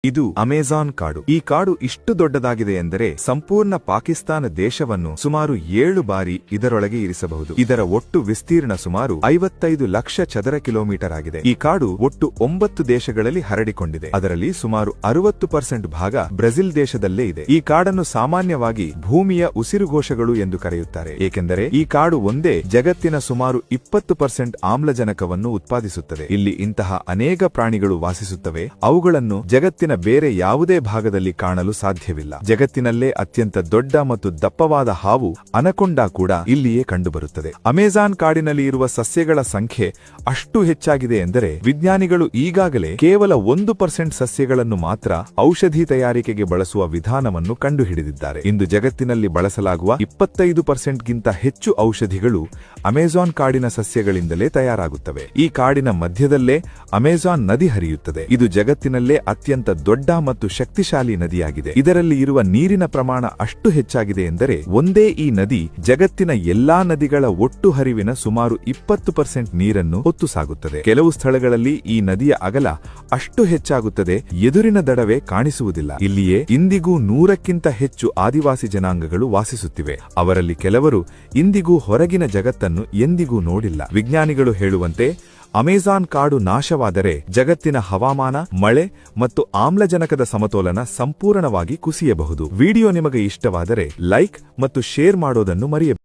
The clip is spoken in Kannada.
ಇದು ಅಮೆಜಾನ್ ಕಾಡು. ಈ ಕಾಡು ಇಷ್ಟು ದೊಡ್ಡದಾಗಿದೆ ಎಂದರೆ ಸಂಪೂರ್ಣ ಪಾಕಿಸ್ತಾನ ದೇಶವನ್ನು ಸುಮಾರು 7 ಬಾರಿ ಇದರೊಳಗೆ ಇರಿಸಬಹುದು. ಇದರ ಒಟ್ಟು ವಿಸ್ತೀರ್ಣ ಸುಮಾರು 55 ಲಕ್ಷ ಚದರ ಕಿಲೋಮೀಟರ್ ಆಗಿದೆ. ಈ ಕಾಡು ಒಟ್ಟು 9 ದೇಶಗಳಲ್ಲಿ ಹರಡಿಕೊಂಡಿದೆ. ಅದರಲ್ಲಿ ಸುಮಾರು 60% ಭಾಗ ಬ್ರೆಜಿಲ್ ದೇಶದಲ್ಲೇ ಇದೆ. ಈ ಕಾಡನ್ನು ಸಾಮಾನ್ಯವಾಗಿ ಭೂಮಿಯ ಉಸಿರುಘೋಷಗಳು ಎಂದು ಕರೆಯುತ್ತಾರೆ, ಏಕೆಂದರೆ ಈ ಕಾಡು ಒಂದೇ ಜಗತ್ತಿನ ಸುಮಾರು 20% ಆಮ್ಲಜನಕವನ್ನು ಉತ್ಪಾದಿಸುತ್ತದೆ. ಇಲ್ಲಿ ಇಂತಹ ಅನೇಕ ಪ್ರಾಣಿಗಳು ವಾಸಿಸುತ್ತವೆ. ಅವುಗಳನ್ನು ಜಗತ್ತಿನ ಬೇರೆ ಯಾವುದೇ ಭಾಗದಲ್ಲಿ ಕಾಣಲು ಸಾಧ್ಯವಿಲ್ಲ. ಜಗತ್ತಿನಲ್ಲೇ ಅತ್ಯಂತ ದೊಡ್ಡ ಮತ್ತು ದಪ್ಪವಾದ ಹಾವು ಅನಕೊಂಡಾ ಕೂಡ ಇಲ್ಲಿಯೇ ಕಂಡುಬರುತ್ತದೆ. ಅಮೆಜಾನ್ ಕಾಡಿನಲ್ಲಿ ಇರುವ ಸಸ್ಯಗಳ ಸಂಖ್ಯೆ ಅಷ್ಟು ಹೆಚ್ಚಾಗಿದೆ ಎಂದರೆ ವಿಜ್ಞಾನಿಗಳು ಈಗಾಗಲೇ ಕೇವಲ 1% ಸಸ್ಯಗಳನ್ನು ಮಾತ್ರ ಔಷಧಿ ತಯಾರಿಕೆಗೆ ಬಳಸುವ ವಿಧಾನವನ್ನು ಕಂಡುಹಿಡಿದಿದ್ದಾರೆ. ಇಂದು ಜಗತ್ತಿನಲ್ಲಿ ಬಳಸಲಾಗುವ 25%ಗಿಂತ ಹೆಚ್ಚು ಔಷಧಿಗಳು ಅಮೆಜಾನ್ ಕಾಡಿನ ಸಸ್ಯಗಳಿಂದಲೇ ತಯಾರಾಗುತ್ತವೆ. ಈ ಕಾಡಿನ ಮಧ್ಯದಲ್ಲೇ ಅಮೆಜಾನ್ ನದಿ ಹರಿಯುತ್ತದೆ. ಇದು ಜಗತ್ತಿನಲ್ಲೇ ಅತ್ಯಂತ ದೊಡ್ಡ ಮತ್ತು ಶಕ್ತಿಶಾಲಿ ನದಿಯಾಗಿದೆ. ಇದರಲ್ಲಿ ಇರುವ ನೀರಿನ ಪ್ರಮಾಣ ಅಷ್ಟು ಹೆಚ್ಚಾಗಿದೆ ಎಂದರೆ ಒಂದೇ ಈ ನದಿ ಜಗತ್ತಿನ ಎಲ್ಲಾ ನದಿಗಳ ಒಟ್ಟು ಹರಿವಿನ ಸುಮಾರು 20% ನೀರನ್ನು ಹೊತ್ತು ಸಾಗುತ್ತದೆ. ಕೆಲವು ಸ್ಥಳಗಳಲ್ಲಿ ಈ ನದಿಯ ಅಗಲ ಅಷ್ಟು ಹೆಚ್ಚಾಗುತ್ತದೆ, ಎದುರಿನ ದಡವೇ ಕಾಣಿಸುವುದಿಲ್ಲ. ಇಲ್ಲಿಯೇ ಇಂದಿಗೂ 100ಕ್ಕಿಂತ ಹೆಚ್ಚು ಆದಿವಾಸಿ ಜನಾಂಗಗಳು ವಾಸಿಸುತ್ತಿವೆ. ಅವರಲ್ಲಿ ಕೆಲವರು ಇಂದಿಗೂ ಹೊರಗಿನ ಜಗತ್ತನ್ನು ಎಂದಿಗೂ ನೋಡಿಲ್ಲ. ವಿಜ್ಞಾನಿಗಳು ಹೇಳುವಂತೆ ಅಮೆಜಾನ್ ಕಾಡು ನಾಶವಾದರೆ ಜಗತ್ತಿನ ಹವಾಮಾನ, ಮಳೆ ಮತ್ತು ಆಮ್ಲಜನಕದ ಸಮತೋಲನ ಸಂಪೂರ್ಣವಾಗಿ ಕುಸಿಯಬಹುದು. ವಿಡಿಯೋ ನಿಮಗೆ ಇಷ್ಟವಾದರೆ ಲೈಕ್ ಮತ್ತು ಶೇರ್ ಮಾಡೋದನ್ನು ಮರೆಯಬೇಡಿ.